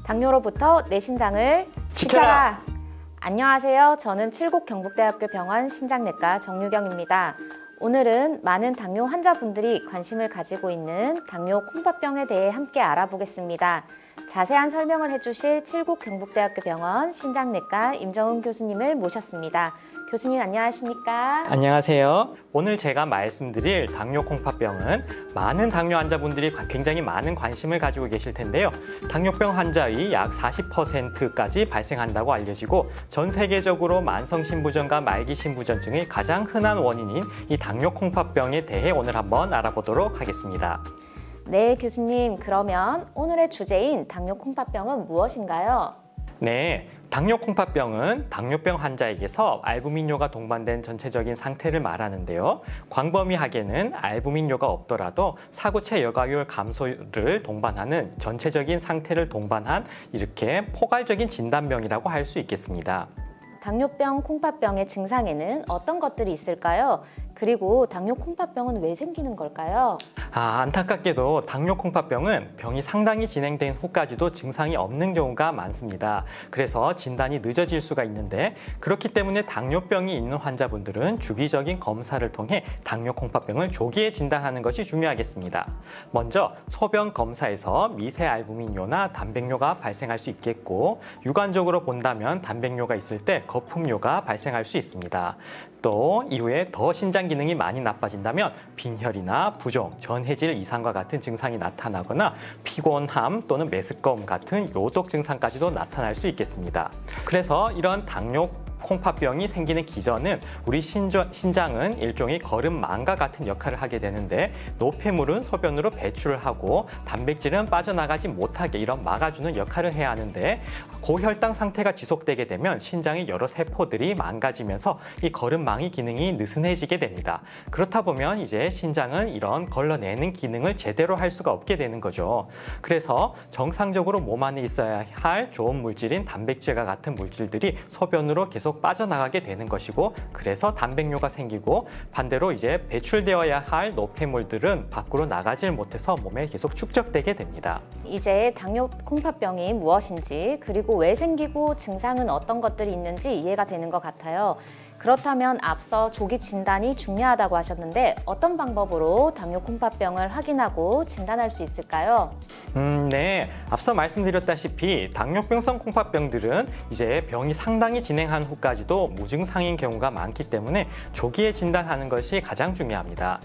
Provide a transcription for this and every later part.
당뇨로부터 내 신장을 지켜라! 안녕하세요. 저는 칠곡경북대학교 병원 신장내과 정유경입니다. 오늘은 많은 당뇨 환자분들이 관심을 가지고 있는 당뇨 콩팥병에 대해 함께 알아보겠습니다. 자세한 설명을 해주실 칠곡경북대학교 병원 신장내과 임정훈 교수님을 모셨습니다. 교수님 안녕하십니까? 안녕하세요. 오늘 제가 말씀드릴 당뇨 콩팥병은 많은 당뇨 환자분들이 굉장히 많은 관심을 가지고 계실 텐데요. 당뇨병 환자의 약 40%까지 발생한다고 알려지고 전 세계적으로 만성신부전과 말기신부전증의 가장 흔한 원인인 이 당뇨 콩팥병에 대해 오늘 한번 알아보도록 하겠습니다. 네, 교수님. 그러면 오늘의 주제인 당뇨 콩팥병은 무엇인가요? 네, 당뇨 콩팥병은 당뇨병 환자에게서 알부민뇨가 동반된 전체적인 상태를 말하는데요. 광범위하게는 알부민뇨가 없더라도 사구체 여과율 감소를 동반하는 전체적인 상태를 동반한 이렇게 포괄적인 진단병이라고 할 수 있겠습니다. 당뇨병 콩팥병의 증상에는 어떤 것들이 있을까요? 그리고 당뇨 콩팥병은 왜 생기는 걸까요? 안타깝게도 당뇨 콩팥병은 병이 상당히 진행된 후까지도 증상이 없는 경우가 많습니다. 그래서 진단이 늦어질 수가 있는데 그렇기 때문에 당뇨병이 있는 환자분들은 주기적인 검사를 통해 당뇨 콩팥병을 조기에 진단하는 것이 중요하겠습니다. 먼저 소변 검사에서 미세 알부민뇨나 단백뇨가 발생할 수 있겠고 유관적으로 본다면 단백뇨가 있을 때 거품뇨가 발생할 수 있습니다. 또 이후에 더 신장 기능이 많이 나빠진다면 빈혈이나 부종, 전해질 이상과 같은 증상이 나타나거나 피곤함 또는 메스꺼움 같은 요독 증상까지도 나타날 수 있겠습니다. 그래서 이런 당뇨 콩팥병이 생기는 기전은 우리 신장은 일종의 거름망과 같은 역할을 하게 되는데 노폐물은 소변으로 배출을 하고 단백질은 빠져나가지 못하게 이런 막아주는 역할을 해야 하는데 고혈당 상태가 지속되게 되면 신장의 여러 세포들이 망가지면서 이 거름망의 기능이 느슨해지게 됩니다. 그렇다 보면 이제 신장은 이런 걸러내는 기능을 제대로 할 수가 없게 되는 거죠. 그래서 정상적으로 몸 안에 있어야 할 좋은 물질인 단백질과 같은 물질들이 소변으로 계속 빠져나가게 되는 것이고 그래서 단백뇨가 생기고 반대로 이제 배출되어야 할 노폐물들은 밖으로 나가질 못해서 몸에 계속 축적되게 됩니다. 이제 당뇨 콩팥병이 무엇인지 그리고 왜 생기고 증상은 어떤 것들이 있는지 이해가 되는 것 같아요. 그렇다면 앞서 조기 진단이 중요하다고 하셨는데 어떤 방법으로 당뇨 콩팥병을 확인하고 진단할 수 있을까요? 네, 앞서 말씀드렸다시피 당뇨병성 콩팥병들은 이제 병이 상당히 진행한 후까지도 무증상인 경우가 많기 때문에 조기에 진단하는 것이 가장 중요합니다.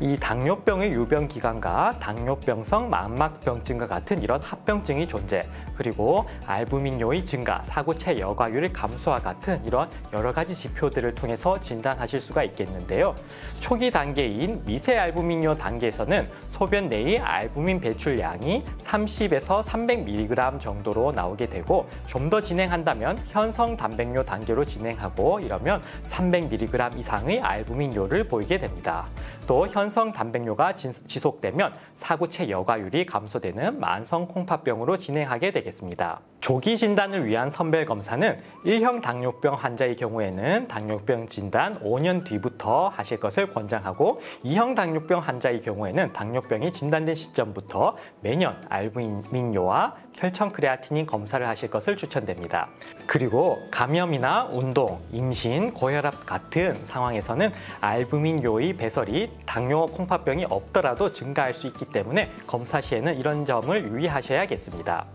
이 당뇨병의 유병 기간과 당뇨병성 망막병증과 같은 이런 합병증의 존재, 그리고 알부민뇨의 증가, 사구체 여과율의 감소와 같은 이런 여러 가지 지표들을 통해서 진단하실 수가 있겠는데요. 초기 단계인 미세 알부민뇨 단계에서는 소변 내의 알부민 배출량이 30에서 300mg 정도로 나오게 되고 좀 더 진행한다면 현성 단백뇨 단계로 진행하고 이러면 300mg 이상의 알부민뇨를 보이게 됩니다. 또 현성 단백뇨가 지속되면 사구체 여과율이 감소되는 만성 콩팥병으로 진행하게 되겠습니다. 조기 진단을 위한 선별 검사는 1형 당뇨병 환자의 경우에는 당뇨병 진단 5년 뒤부터 하실 것을 권장하고 2형 당뇨병 환자의 경우에는 당뇨병이 진단된 시점부터 매년 알부민뇨와 혈청 크레아티닌 검사를 하실 것을 추천됩니다. 그리고 감염이나 운동, 임신, 고혈압 같은 상황에서는 알부민뇨의 배설이 당뇨 콩팥병이 없더라도 증가할 수 있기 때문에 검사 시에는 이런 점을 유의하셔야겠습니다.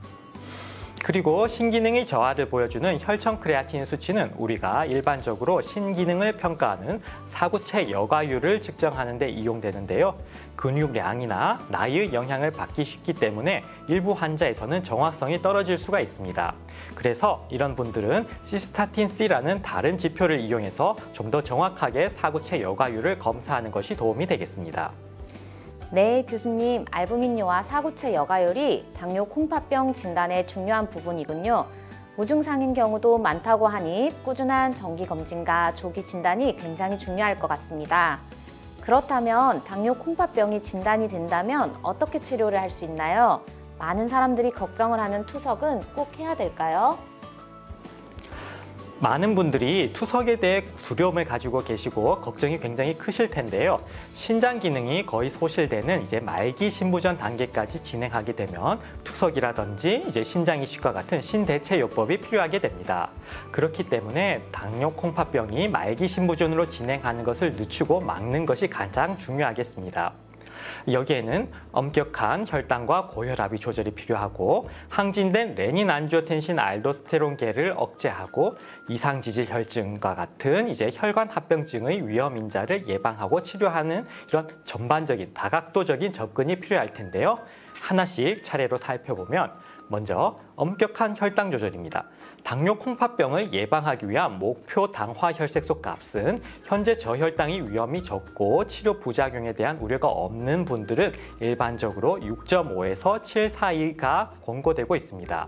그리고 신기능의 저하를 보여주는 혈청 크레아틴 수치는 우리가 일반적으로 신기능을 평가하는 사구체 여과율을 측정하는 데 이용되는데요. 근육량이나 나이의 영향을 받기 쉽기 때문에 일부 환자에서는 정확성이 떨어질 수가 있습니다. 그래서 이런 분들은 시스타틴C라는 다른 지표를 이용해서 좀 더 정확하게 사구체 여과율을 검사하는 것이 도움이 되겠습니다. 네, 교수님. 알부민뇨와 사구체 여과율이 당뇨 콩팥병 진단의 중요한 부분이군요. 무증상인 경우도 많다고 하니 꾸준한 정기검진과 조기 진단이 굉장히 중요할 것 같습니다. 그렇다면 당뇨 콩팥병이 진단이 된다면 어떻게 치료를 할 수 있나요? 많은 사람들이 걱정을 하는 투석은 꼭 해야 될까요? 많은 분들이 투석에 대해 두려움을 가지고 계시고 걱정이 굉장히 크실 텐데요. 신장 기능이 거의 소실되는 이제 말기 신부전 단계까지 진행하게 되면 투석이라든지 이제 신장 이식과 같은 신대체요법이 필요하게 됩니다. 그렇기 때문에 당뇨 콩팥병이 말기 신부전으로 진행하는 것을 늦추고 막는 것이 가장 중요하겠습니다. 여기에는 엄격한 혈당과 고혈압이 조절이 필요하고 항진된 레닌 안지오텐신 알도스테론계를 억제하고 이상지질 혈증과 같은 이제 혈관 합병증의 위험 인자를 예방하고 치료하는 이런 전반적인 다각도적인 접근이 필요할 텐데요. 하나씩 차례로 살펴보면 먼저 엄격한 혈당 조절입니다. 당뇨 콩팥병을 예방하기 위한 목표 당화 혈색소 값은 현재 저혈당이 위험이 적고 치료 부작용에 대한 우려가 없는 분들은 일반적으로 6.5에서 7 사이가 권고되고 있습니다.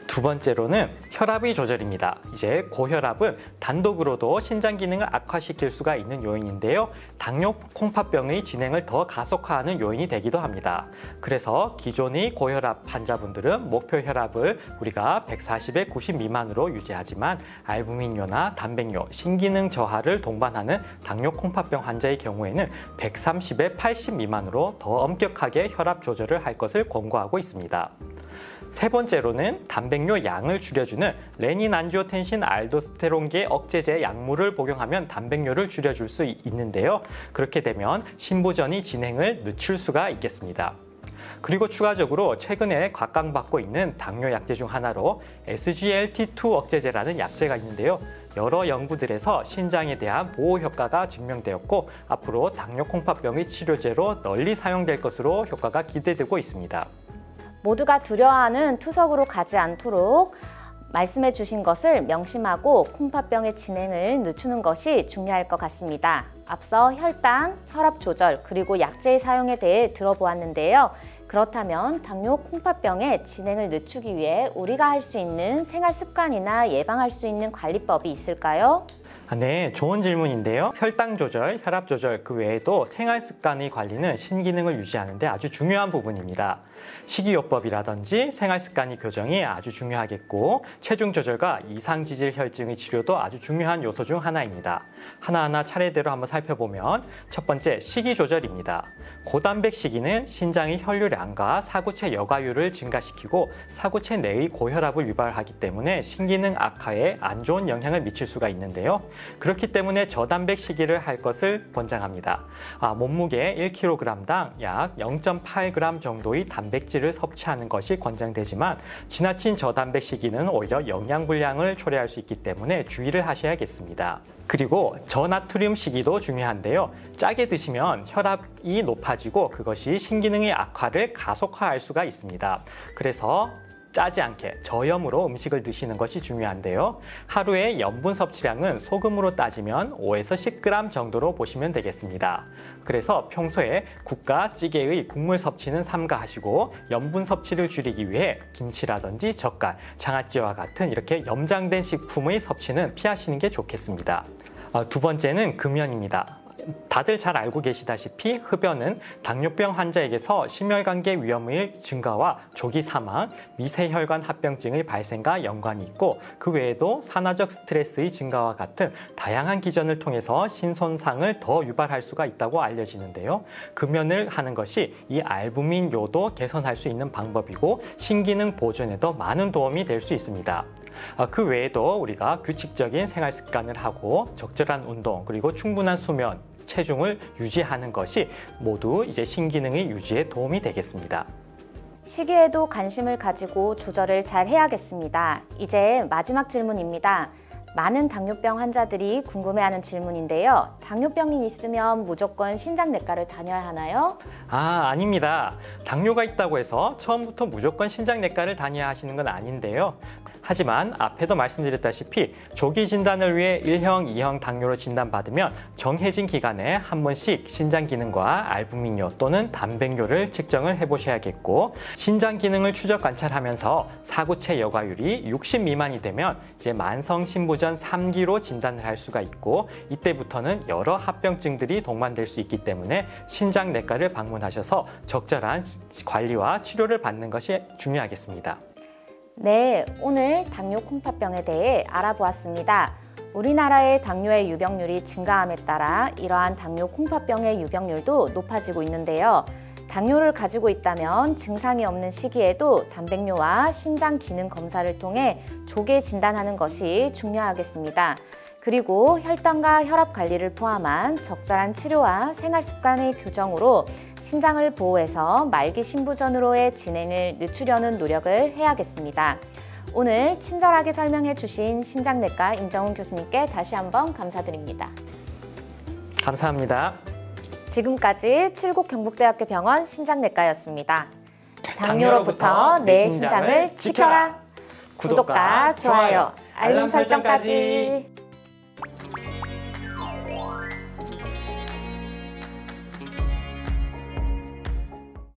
두 번째로는 혈압의 조절입니다. 이제 고혈압은 단독으로도 신장 기능을 악화시킬 수가 있는 요인인데요. 당뇨 콩팥병의 진행을 더 가속화하는 요인이 되기도 합니다. 그래서 기존의 고혈압 환자분들은 목표 혈압을 우리가 140에 90 미만으로 유지하지만 알부민뇨나 단백뇨, 신기능 저하를 동반하는 당뇨 콩팥병 환자의 경우에는 130에 80 미만으로 더 엄격하게 혈압 조절을 할 것을 권고하고 있습니다. 세 번째로는 단백뇨 양을 줄여주는 레닌 안지오텐신 알도스테론계 억제제 약물을 복용하면 단백뇨를 줄여줄 수 있는데요. 그렇게 되면 신부전이 진행을 늦출 수가 있겠습니다. 그리고 추가적으로 최근에 각광받고 있는 당뇨 약제 중 하나로 SGLT2 억제제라는 약제가 있는데요. 여러 연구들에서 신장에 대한 보호 효과가 증명되었고 앞으로 당뇨 콩팥병의 치료제로 널리 사용될 것으로 효과가 기대되고 있습니다. 모두가 두려워하는 투석으로 가지 않도록 말씀해 주신 것을 명심하고 콩팥병의 진행을 늦추는 것이 중요할 것 같습니다. 앞서 혈당, 혈압 조절, 그리고 약제의 사용에 대해 들어보았는데요. 그렇다면 당뇨 콩팥병의 진행을 늦추기 위해 우리가 할 수 있는 생활 습관이나 예방할 수 있는 관리법이 있을까요? 네, 좋은 질문인데요. 혈당 조절, 혈압 조절 그 외에도 생활 습관의 관리는 신기능을 유지하는 데 아주 중요한 부분입니다. 식이요법이라든지 생활 습관의 교정이 아주 중요하겠고 체중 조절과 이상지질 혈증의 치료도 아주 중요한 요소 중 하나입니다. 하나하나 차례대로 한번 살펴보면 첫 번째, 식이 조절입니다. 고단백 식이는 신장의 혈류량과 사구체 여과율을 증가시키고 사구체 내의 고혈압을 유발하기 때문에 신기능 악화에 안 좋은 영향을 미칠 수가 있는데요. 그렇기 때문에 저단백 식이를 할 것을 권장합니다. 몸무게 1kg당 약 0.8g 정도의 단백질을 섭취하는 것이 권장되지만 지나친 저단백 식이는 오히려 영양 불량을 초래할 수 있기 때문에 주의를 하셔야겠습니다. 그리고 저나트륨 식이도 중요한데요. 짜게 드시면 혈압이 높아지고 그것이 신기능의 악화를 가속화할 수가 있습니다. 그래서 짜지 않게 저염으로 음식을 드시는 것이 중요한데요. 하루의 염분 섭취량은 소금으로 따지면 5에서 10g 정도로 보시면 되겠습니다. 그래서 평소에 국과 찌개의 국물 섭취는 삼가하시고 염분 섭취를 줄이기 위해 김치라든지 젓갈, 장아찌와 같은 이렇게 염장된 식품의 섭취는 피하시는 게 좋겠습니다. 두 번째는 금연입니다. 다들 잘 알고 계시다시피 흡연은 당뇨병 환자에게서 심혈관계 위험의 증가와 조기 사망, 미세혈관 합병증의 발생과 연관이 있고 그 외에도 산화적 스트레스의 증가와 같은 다양한 기전을 통해서 신손상을 더 유발할 수가 있다고 알려지는데요. 금연을 하는 것이 이 알부민뇨도 개선할 수 있는 방법이고 신기능 보존에도 많은 도움이 될 수 있습니다. 그 외에도 우리가 규칙적인 생활 습관을 하고 적절한 운동 그리고 충분한 수면, 체중을 유지하는 것이 모두 이제 신기능의 유지에 도움이 되겠습니다. 식이에도 관심을 가지고 조절을 잘 해야겠습니다. 이제 마지막 질문입니다. 많은 당뇨병 환자들이 궁금해하는 질문인데요. 당뇨병이 있으면 무조건 신장내과를 다녀야 하나요? 아닙니다. 당뇨가 있다고 해서 처음부터 무조건 신장내과를 다녀야 하시는 건 아닌데요. 하지만 앞에도 말씀드렸다시피 조기 진단을 위해 1형, 2형 당뇨로 진단받으면 정해진 기간에 한 번씩 신장 기능과 알부민뇨 또는 단백뇨를 측정을 해보셔야겠고 신장 기능을 추적 관찰하면서 사구체 여과율이 60 미만이 되면 이제 만성 신부전 3기로 진단을 할 수가 있고 이때부터는 여러 합병증들이 동반될 수 있기 때문에 신장내과를 방문하셔서 적절한 관리와 치료를 받는 것이 중요하겠습니다. 네, 오늘 당뇨 콩팥병에 대해 알아보았습니다. 우리나라의 당뇨의 유병률이 증가함에 따라 이러한 당뇨 콩팥병의 유병률도 높아지고 있는데요. 당뇨를 가지고 있다면 증상이 없는 시기에도 단백뇨와 심장 기능 검사를 통해 조기 진단하는 것이 중요하겠습니다. 그리고 혈당과 혈압 관리를 포함한 적절한 치료와 생활 습관의 교정으로 신장을 보호해서 말기 신부전으로의 진행을 늦추려는 노력을 해야겠습니다. 오늘 친절하게 설명해 주신 신장내과 임정훈 교수님께 다시 한번 감사드립니다. 감사합니다. 지금까지 칠곡 경북대학교 병원 신장내과였습니다. 당뇨로부터 내 신장을 지켜라. 구독과 좋아요, 알림 설정까지.